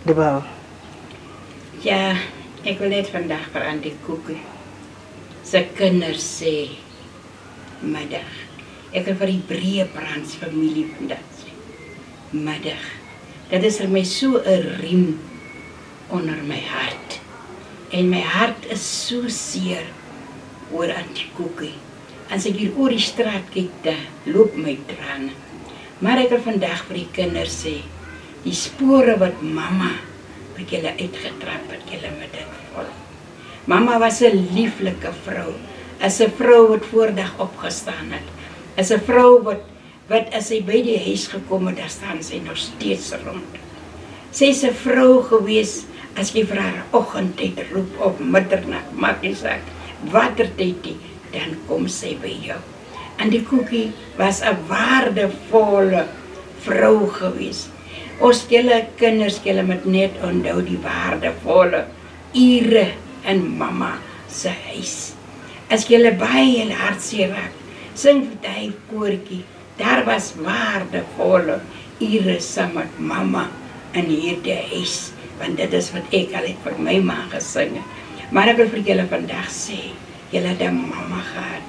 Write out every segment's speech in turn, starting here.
De Bouw. Ja, ek wil net vandag vir aan die Koekie se kinders sê middag. Ek wil vir die Breëbrands familie vandag sê middag. Dit is vir my so 'n riem onder my hart. En my hart is so seer oor aan die Koekie. As ek hier oor die straat kyk, dan loop my trane. Maar ek wil vandag vir die kinders sê, die spore wat mamma wat julle uitgetrap het, julle moet dit volg. Mamma was 'n lieflike vrou, as 'n vrou wat voordag opgestaan het, as 'n vrou wat as sy by die huis gekom het, dan staan sy nog steeds rond. Sy is 'n vrou gewees, as jy vir haar oggendtyd roep op middernag, maak nie saak, watertyd nie, dan kom sy by jou. En die Koekie was 'n waardevolle vrou gewees. Ons julle kinders, julle moet net onthou die waardevolle ure in mamma se huis. As julle baie julle hartseer raak, sing vir die koortjie. Daar was waardevolle ure saam met mamma in hierdie huis, want dit is wat ek al het vir my ma gesing. Maar ek wil vir julle vandag sê, julle het 'n mamma gehad,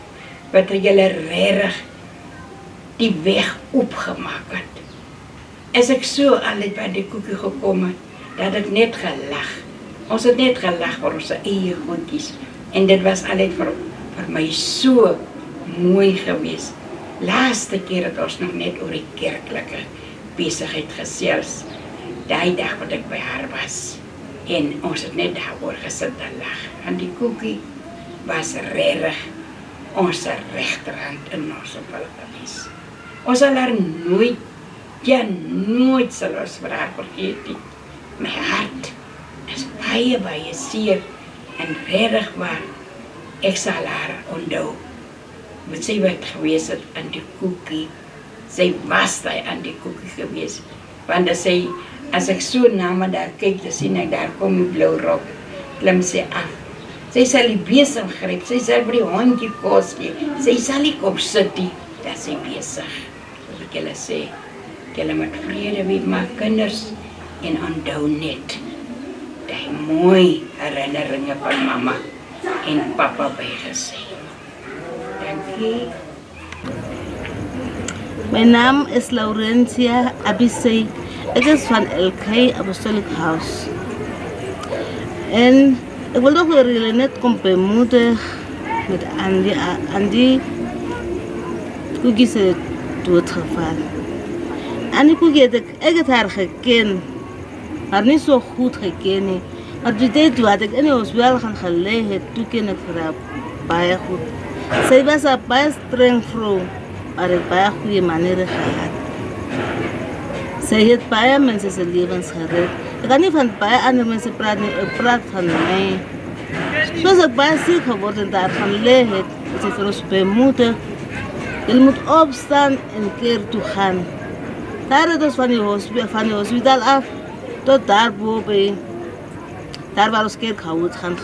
wat julle regtig die weg opgemaak het. As ek so al het by die Koekie gekom het, dat ek net gelag. Ons het net gelag vir ons eie goedjies. En dit was altyd vir my so mooi gewees. Laaste keer het ons nog net oor die kerklike besigheid gesels. Daai dag wat ek by haar was. En ons het net daaroor gesit en lag. En die Koekie was regtig ons regterhand in ons wil gewees. Ons sal haar nooit sal ons vir haar vergeet nie. My hart is baie seer en regtig waar ek sal haar onthou. Wat sy wat gewees het aan die Koekie. Sy was daai aan die Koekie gewees. Want as ek so na my daar kyk, dan sien ek daar kom die blou rok, klim sy af. Sy sal die besem gryp, sy sal vir die hondjie kos gee, sy sal nie kom sit nie, dat sy besig. Soos ek julle sê, julle moet vrede wees met kinders en onthou net die mooi herinneringe van mamma en papa bygesê. Dankie. My naam is Laurentia Abisei. Ek is van LK Apostolic House. En ek wil nog weer net kom bemoedig met Andy Koekie se doodgeval. Andy Koekie ek het haar geken, maar nie so goed geken nie. Maar die tyd wat ek in die hospitaal gaan gelê het, toe ken ek vir haar baie goed. Sy was 'n baie streng vrou, maar het baie goeie maniere gehad. Sy het baie mense se lewens gered. Ek kan nie van baie ander mense praat nie, ek praat van my. Soos ek baie siek geword en daar gaan lê het, het sy vir ons bemoedig. Jy moet opstaan en keer toe gaan. Daar het ons van die hospitaal af, tot daar boven. Daar waar ons kerk gaan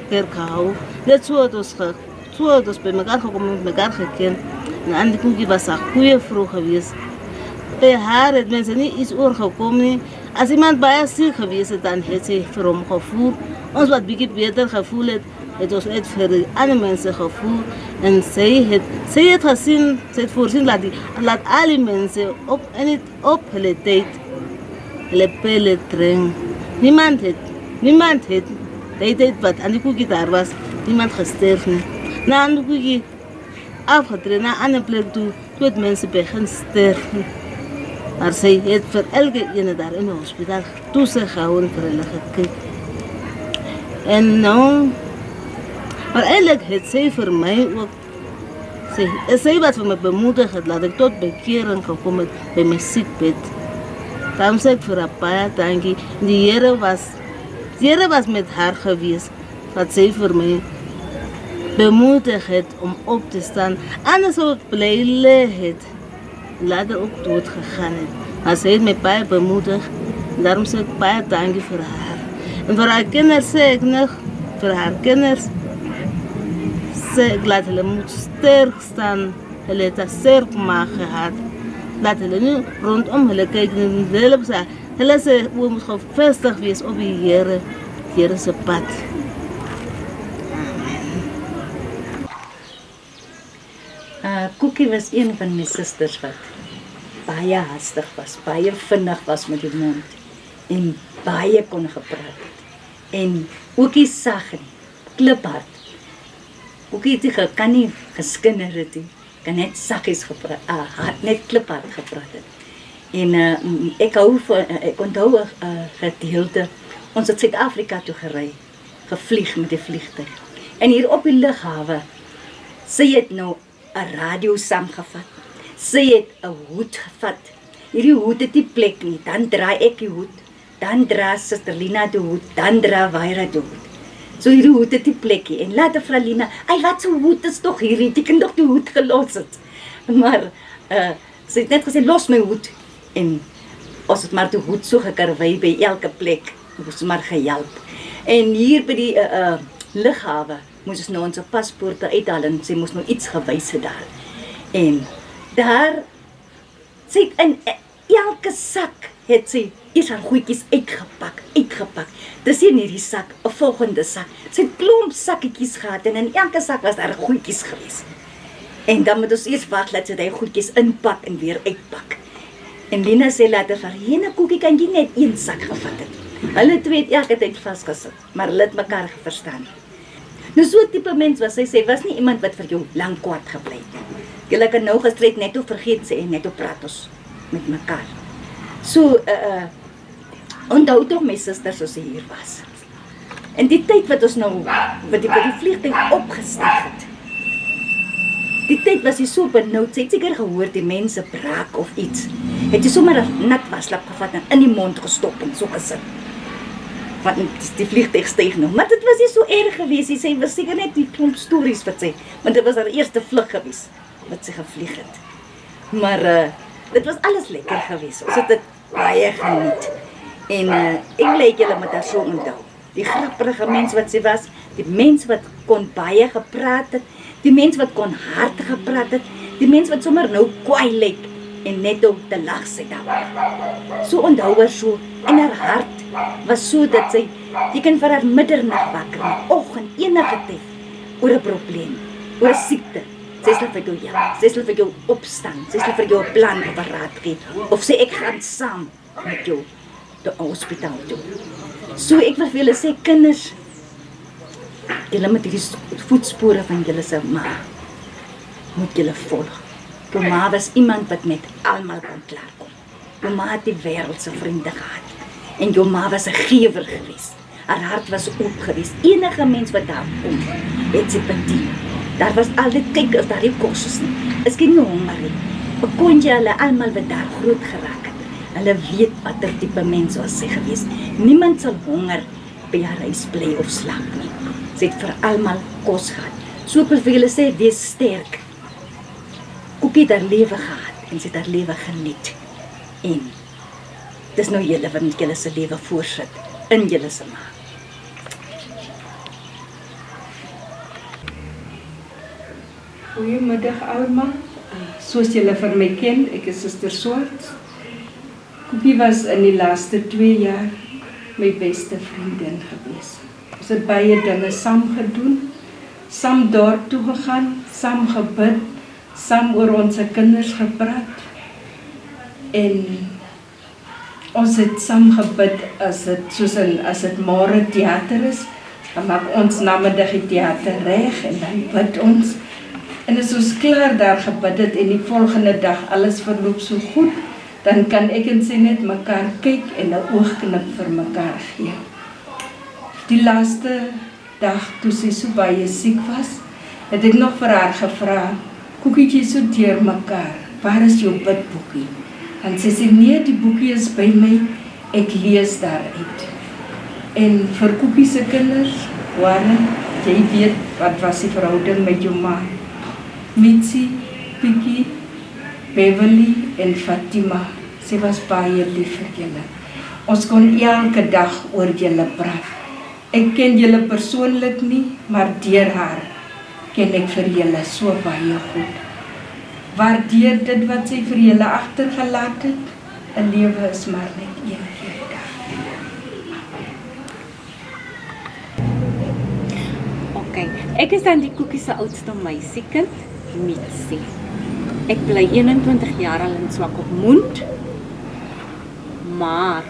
gehou. Net so het ons by mekaar gekom en mekaar geken. En Andy Koekie was 'n goeie vrou gewees. By haar het mense nie iets oorgekom nie. As iemand baie siek gewees het, dan het sy vir hom gevoel. Ons wat bietjie beter gevoel het ons uit vir die ander mense gevoel. En sy het gesien, sy het voorsien laat al die mense op hulle tyd hulle pille drink. Niemand het die tyd wat Andy Koekie daar was, niemand gesterf nie. Na Andy Koekie afgetreden, na ander plek toe het mense begin sterf. Maar sy het vir elke ene daar in die hospitaal toesig gehou en vir hulle gekyk. En nou, maar eintlik het sy vir my ook, sy wat vir my bemoedig het, laat ek tot bekering gekom het by my siekbed. Daarom sê ek vir haar baie dankie. Die Here was met haar gewees, wat sy vir my bemoedig het om op te staan. Anders sou ek bly lê het, later ook dood gegaan het. Maar sy het my baie bemoedig, daarom sê ek baie dankie vir haar. En vir haar kinders sê ek nog, vir haar kinders, sê ek laat hulle moet sterk staan, hulle het 'n sterk maag gehad. Laat hulle nie rondom hulle kyk, hulle Hulle sê we moet gefestig wees op die Here se pad. Cookie was een van my susters wat baie hastig was, baie vinnig was met die mond en baie kon gepraat het. En ookie sag nie, kliphard. Ookie het kan nie geskinder het nie, kan net saggies gepraat, net kliphard gepraat het. En ek onthou 'n gedeelte, ons het Suid-Afrika toe gery, gevlieg met die vliegtuig. En hier op die lughawe, sy het nou 'n radio saamgevat. Sy het 'n hoed gevat. Hierdie hoed het nie plek nie. Dan draai ek die hoed. Dan dra Suster Lina die hoed. Dan dra Waira die hoed. So hierdie hoed het nie plek nie. En later vra Lina, "Ai, wat so hoed is tog hierdie? Jy kan tog die hoed gelos het." Maar sy het net gesê, "Los my hoed." En ons het maar die hoed so gekarwei by elke plek. Ons maar gehelp. En hier by die lughawe moes ons nou ons paspoorte uithaal en sy moes nou iets gewys het daar. En daar sit in elke sak het sy eers haar goedjies uitgepak. Dis in hierdie sak, 'n volgende sak. Sy het klomp sakketjies gehad en in elke sak was daar goedjies gewees. En dan moet ons eers wag dat sy die goedjies inpak en weer uitpak. En Lina sê later vir Jene Cookie, kan jy net een sak gevat het. Hulle twee het elke tyd vasgesit, maar hulle het mekaar verstaan. Nou so 'n tipe mens was sy sê, was nie iemand wat vir jou lank kwaad gebly het. Julle kan nou gestryd net op vergeet sê en net op praat ons met mekaar. So onthou tog my susters as sy hier was. En die tyd wat ons nou wat die vliegtuig opgesteeg het. Die tyd was sy so benoud, sy het seker gehoor die mense braak of iets. Het sy sommer 'n nat waslap gevat en in die mond gestop en so gesit. Want die vliegtuig styg nog, maar dit was nie so erg gewees nie. Sy was seker net die klomp stories wat sy, want dit was haar eerste vlug gewees wat sy gevlieg het. Maar dit was alles lekker gewees. Ons het dit baie geniet. En ek lyk julle met haar so onthou. Die grappige mens wat sy was, die mens wat kon baie gepraat het, die mens wat kon hard gepraat het, die mens wat sommer nou kwaai lyk en net om te lag sy daar. So onthou haar so, en haar hart was so dat sy kan vir haar middernag wakker, oggend, enige tyd, oor 'n probleem, oor 'n siekte. Sy sal vir jou sy sal vir jou opstaan, sy sal vir jou 'n plan of 'n raad gee, of sê ek gaan saam met jou die hospitaal toe. So ek wil vir julle sê, kinders, julle moet hierdie voetspore van julle se ma, moet julle volg. Jou ma was iemand wat met almal kon klaarkom. Jou ma het die wêreld se vriende gehad. En jou ma was 'n gewer gewees. Haar hart was oop gewees. Enige mens wat daar kom, het sy bedien. Daar was altyd, kyk as daar nie kos is nie. Is geen honger nie. Kon jy hulle almal wat daar groot geraak het. Hulle weet watter tipe mens was sy gewees. Niemand sal honger by haar huis bly of slaap nie. Sy het vir almal kos gehad. So ek wil vir julle sê, wees sterk. Cookie het haar lewe gehad en sy het haar lewe geniet. En dis nou julle wat met julle se lewe voorsit in julle se ma. Goeiemiddag almal. Soos julle vir my ken, ek is Suster Swart. Cookie was in die laaste 2 jaar my beste vriendin gewees. Ons het baie dinge saam gedoen, saam dorp toe gegaan, saam gebid, saam oor ons kinders gepraat. En ons het saam gebid as dit môre teater is, dan maak ons namiddag die teater reg en dan bid ons. En as ons klaar daar gebid het en die volgende dag alles verloop so goed, dan kan ek en sy net mekaar kyk en 'n oogknip vir mekaar gee. Die laaste dag toe sy so baie siek was, het ek nog vir haar gevra, Cookie, so deur mekaar, waar is jou bidboekie? En sy sê, nee, die boekie is by my, ek lees daaruit. En vir Cookie se kinders, Warren, jy weet, wat was die verhouding met jou ma? Mitzi, Pikkie, Beverly en Fatima, sy was baie lief vir julle. Ons kon elke dag oor julle praat. Ek ken julle persoonlik nie, maar deur haar ken ek vir julle so baie goed. Waardeer dit wat sy vir julle agtergelaat het. 'n lewe is maar net een keer. Ek is dan die Koekie se oudste meisiekind, Mitsie. Ek bly 21 jaar al in Swakopmund, maar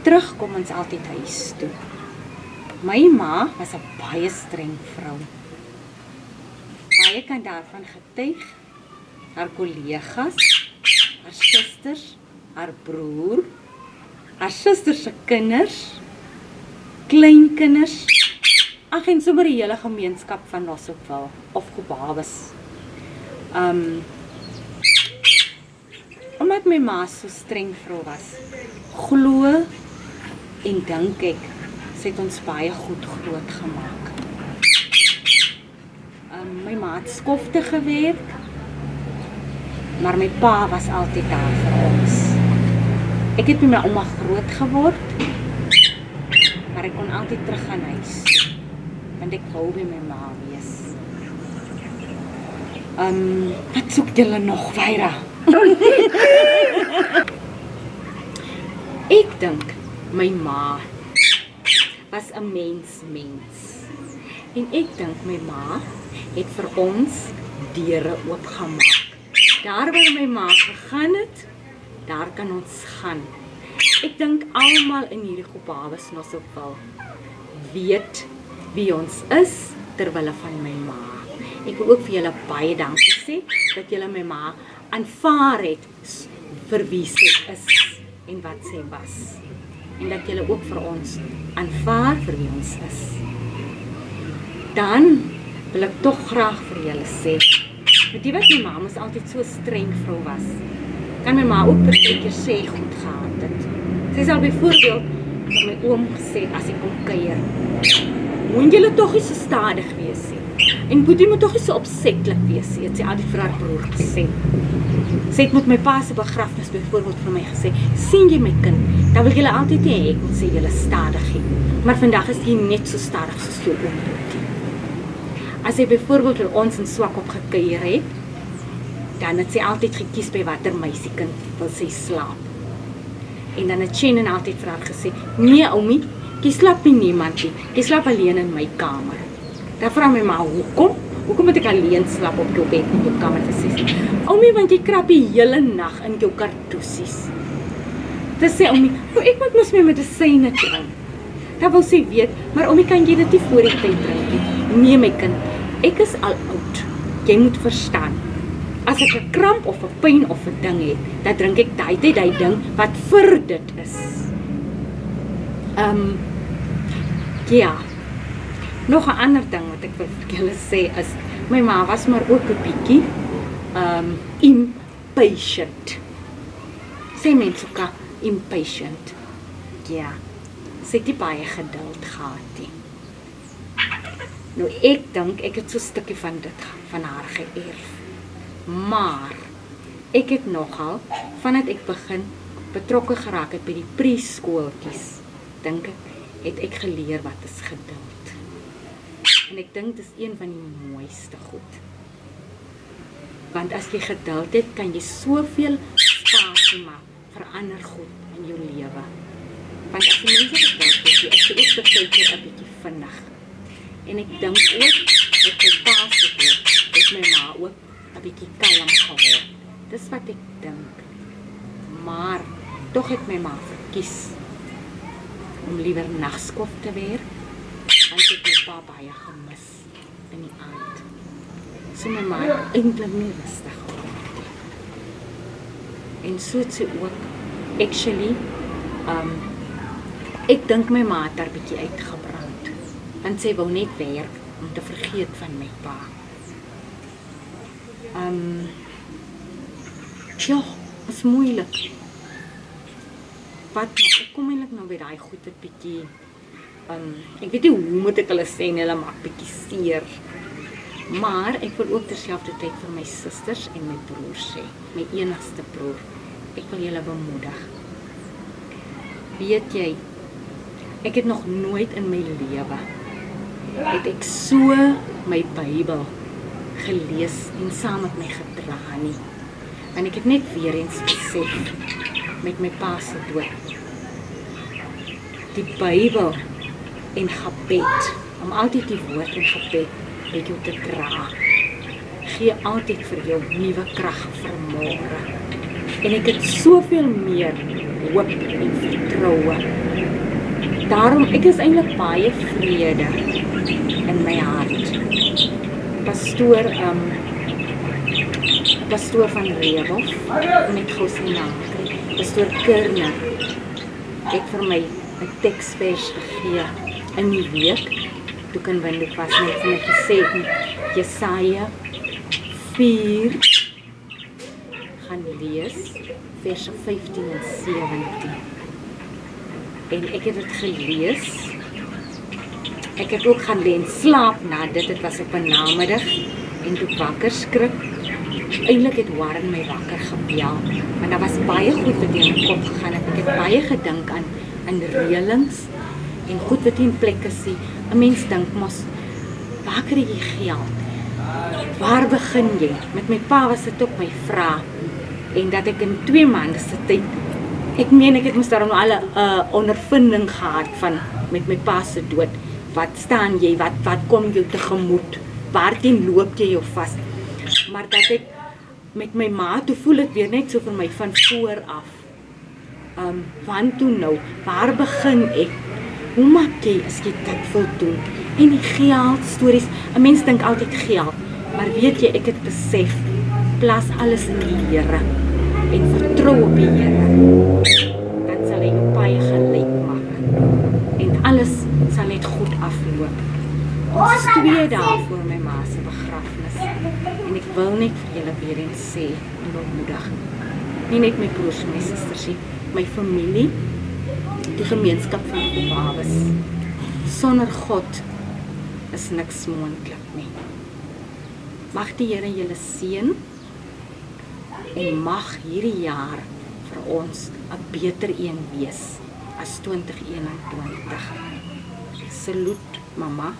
terugkom ons altyd huis toe. My ma was 'n baie streng vrou. Baie kan daarvan getuig. Haar kollegas, haar susters, haar broer, haar susters se kinders, kleinkinders, ag en sommer die hele gemeenskap van Nosopville of Gobabis. Omdat my ma so streng vrou was, glo en dink ek, sy het ons baie goed groot gemaak. My ma het skofte gewerk, maar my pa was altyd daar vir ons. Ek het met my ouma groot geword, maar ek kon altyd terug gaan huis, want ek wou by my ma wees. Wat soek julle nog, Wyra? Ek dink my ma was 'n mens. En ek dink my ma het vir ons deure oopgemaak. Daar waar my ma gegaan het, daar kan ons gaan. Ek dink almal in hierdie Gobabis Nosopville weet wie ons is terwille van my ma. Ek wil ook vir julle baie dankie sê dat julle my ma aanvaar het vir wie sy is en wat sy was. En dat julle ook vir ons aanvaar vir wie ons is. Dan wil ek tog graag vir julle sê, dat die wat my ma mos altyd so streng vrou was, kan my ma ook partykeer sê goed gehad het. Sy sal byvoorbeeld vir my oom gesê as ek kom kuier, moet julle tog nie so stadig wees nie. En Boetie moet tog nie so opsetlik wees nie, het sy altyd vir haar broer gesê. Sy het met my pa se begrafnis byvoorbeeld vir my gesê, sien jy my kind, dan wil julle altyd nie hê ek moet sê julle stadig nie. Maar vandag is jy net so stadig soos jou oom Boetie. As sy byvoorbeeld vir ons in Swakop gekuier het, dan het sy altyd gekies by watter meisiekind wil sy slaap. En dan het Shannon altyd vir haar gesê, nee oumie, jy slaap nie niemand nie, jy slaap alleen in my kamer. Dan vra my ma, hoekom moet ek alleen slaap op jou bed in jou kamer vir 6? Oumie, want jy krap die hele nag in jou kartoesies. Dis sê oumie, ek moet mos my medisyne drink. Dan wil sy weet, maar oumie, kan jy dit nie voor die tyd drink nie? Nee my kind, ek is al oud, jy moet verstaan. As ek 'n kramp of 'n pyn of 'n ding het, dan drink ek daai ding wat vir dit is. Ja. Nog 'n ander ding wat ek wil vir julle sê is, my ma was maar ook 'n bietjie impatient. Sê mense ook impatient. Ja. Sy het nie baie geduld gehad nie. Nou ek dink ek het so 'n stukkie van haar geërf. Maar ek het nogal vandat ek begin betrokke geraak het by die preskooltjies, dink ek, het ek geleer wat is geduld. En ek dink dit is een van die mooiste goed. Want as jy geduld het, kan jy soveel spasie maak vir ander goed in jou lewe. Want as jy mense geduld het, jy is ook partykeer 'n bietjie vinnig. En ek dink ook, met my pa se dood, het my ma ook 'n bietjie kalm geword. Dis wat ek dink. Maar tog het my ma verkies om liewer nagskof te werk, want ek het my pa baie gemis in die aand. So my ma het eintlik nie rustig geword. En so het sy ook, actually, ek dink my ma het daar bietjie uitgebrand, want sy wou net werk om te vergeet van my pa. Ja, is moeilik. Wat nou? Ek kom eintlik nou by daai goed wat bietjie, ek weet nie hoe moet ek hulle sê en hulle maak bietjie seer. Maar ek wil ook terselfdertyd vir my susters en my broer sê, my enigste broer, ek wil julle bemoedig. Weet jy, ek het nog nooit in my lewe, het ek so my Bybel gelees en saam met my gedra nie. En ek het net weer eens besef, met my pa se dood, die Bybel en gebed, om altyd die woord en gebed met jou te dra. Gee altyd vir jou nuwe krag vir môre. En ek het soveel meer hoop en vertroue. Daarom, ek is eintlik baie vrede in my hart. Pastoor van Rehoboth, met gou sy naam kry, Pastoor Kerner, het vir my 'n teksvers gegee in die week, toe kan Windhoek was net vir my gesê, Jesaja 4, gaan lees, verse 15 en 17. En ek het dit gelees. Ek het ook gaan lê en slaap na dit. Dit was op 'n namiddag en toe wakker skrik. Eintlik het Warren my wakker gebel, want daar was baie goed wat in my kop gegaan het. Ek het baie gedink aan reëlings en goed wat in plek is. 'n Mens dink mos, waar kry jy geld? Waar begin jy? Met my pa was dit ook my vraag. En dat ek in 2 maande se tyd, ek meen ek het moes daarom al 'n ondervinding gehad van met my pa se dood. Wat staan jy? Wat kom jou tegemoet? Waarteen loop jy jou vas? Maar dat ek met my ma, toe voel ek weer net so vir my van voor af. Want toe nou, waar begin ek? Hoe maak jy as jy dit wil doen? En die geld stories, 'n mens dink altyd geld, maar weet jy, ek het besef, plaas alles in die Here en vertrou op die Here. Dan sal hy jou paai gelyk maak en alles sal net goed afloop. Ons 2 dae voor my ma se begrafnis en ek wil net vir julle weer eens sê en bemoedig, nie net my broers en my susters nie, my familie, die gemeenskap van Bawes. Sonder God is niks moontlik nie. Mag die Here julle seën en mag hierdie jaar vir ons 'n beter een wees as 2021. Salute, mama.